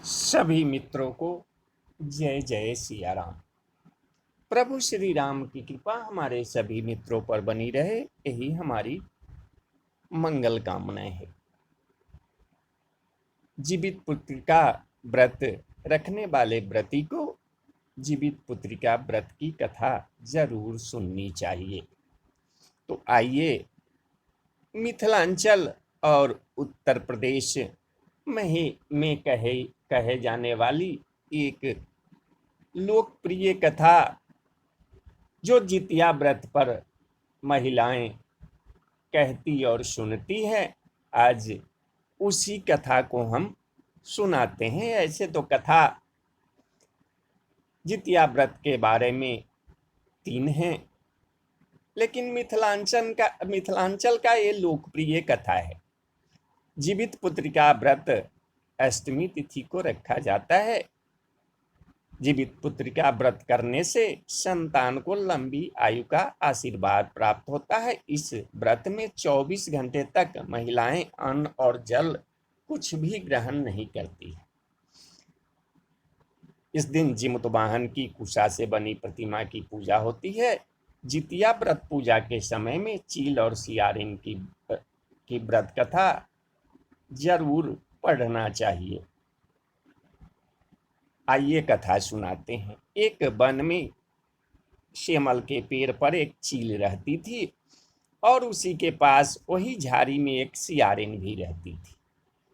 सभी मित्रों को जय जय सिया राम। प्रभु श्री राम की कृपा हमारे सभी मित्रों पर बनी रहे, यही हमारी मंगल कामनाएं है। जीवित पुत्रिका व्रत रखने वाले व्रती को जीवित पुत्रिका व्रत की कथा जरूर सुननी चाहिए। तो आइए मिथिलांचल और उत्तर प्रदेश में कहे जाने वाली एक लोकप्रिय कथा, जो जितिया व्रत पर महिलाएं कहती और सुनती है, आज उसी कथा को हम सुनाते हैं। ऐसे तो कथा जितिया व्रत के बारे में 3 हैं, लेकिन मिथिलांचल का ये लोकप्रिय कथा है। जीवित पुत्रिका व्रत अष्टमी तिथि को रखा जाता है। जीवित पुत्रिका व्रत करने से संतान को लंबी आयु का आशीर्वाद प्राप्त होता है। इस व्रत में 24 घंटे तक महिलाएं अन्न और जल कुछ भी ग्रहण नहीं करती है। इस दिन जीमूतवाहन की कुशा से बनी प्रतिमा की पूजा होती है। जितिया व्रत पूजा के समय में चील और सियारिन की व्रत कथा जरूर पढ़ना चाहिए। आइए कथा सुनाते हैं। एक वन में सेमल के पेड़ पर एक चील रहती थी और उसी के पास वही झाड़ी में एक सियारिन भी रहती थी।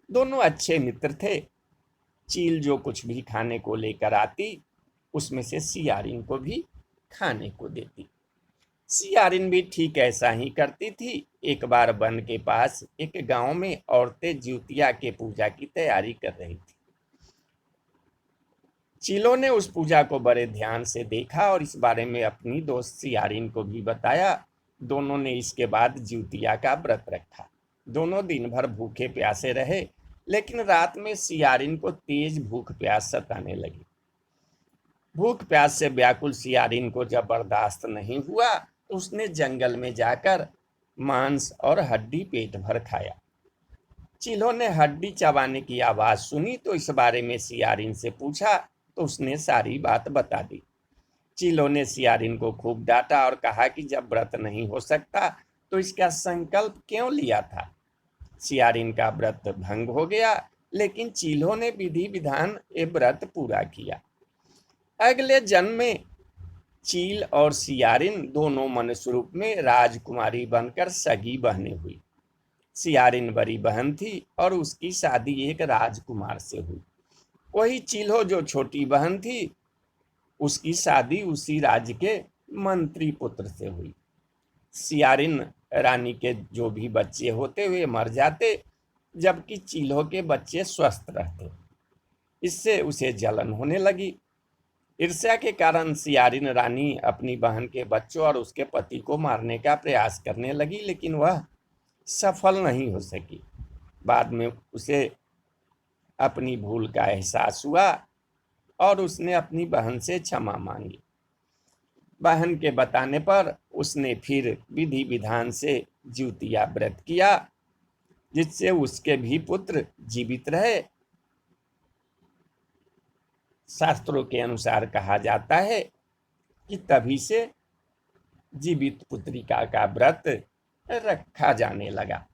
दोनों अच्छे मित्र थे। चील जो कुछ भी खाने को लेकर आती, उसमें से सियारिन को भी खाने को देती। सियारिन भी ठीक ऐसा ही करती थी। एक बार वन के पास एक गांव में औरतें जितिया के पूजा की तैयारी कर रही थी। चीलों ने उस पूजा को बड़े ध्यान से देखा और इस बारे में अपनी दोस्त सियारिन को भी बताया। दोनों ने इसके बाद जितिया का व्रत रखा। दोनों दिन भर भूखे प्यासे रहे, लेकिन रात में सियारिन को तेज भूख प्यास सताने लगी। भूख प्यास से व्याकुल सियारिन को जब बर्दाश्त नहीं हुआ तो उसने जंगल में जाकर मांस और हड्डी पेट भर खाया। चीलों ने हड्डी चबाने की आवाज सुनी तो इस बारे में सियारिन से पूछा, तो उसने सारी बात बता दी। चीलों ने सियारिन को खूब डांटा और कहा कि जब व्रत नहीं हो सकता तो इसका संकल्प क्यों लिया था। सियारिन का व्रत भंग हो गया, लेकिन चीलों ने विधि विधान ये व्रत पूरा किया। अगले जन्म में चील और सियारिन दोनों मनुष्य रूप में राजकुमारी बनकर सगी बहनें हुई। सियारिन बड़ी बहन थी और उसकी शादी एक राजकुमार से हुई। वही चील्हो जो छोटी बहन थी, उसकी शादी उसी राज्य के मंत्री पुत्र से हुई। सियारिन रानी के जो भी बच्चे होते हुए मर जाते, जबकि चील्हो के बच्चे स्वस्थ रहते। इससे उसे जलन होने लगी। ईर्ष्या के कारण सियारिन रानी अपनी बहन के बच्चों और उसके पति को मारने का प्रयास करने लगी, लेकिन वह सफल नहीं हो सकी। बाद में उसे अपनी भूल का एहसास हुआ और उसने अपनी बहन से क्षमा मांगी। बहन के बताने पर उसने फिर विधि विधान से जितिया व्रत किया, जिससे उसके भी पुत्र जीवित रहे। शास्त्रों के अनुसार कहा जाता है कि तभी से जीवित पुत्रिका का व्रत रखा जाने लगा।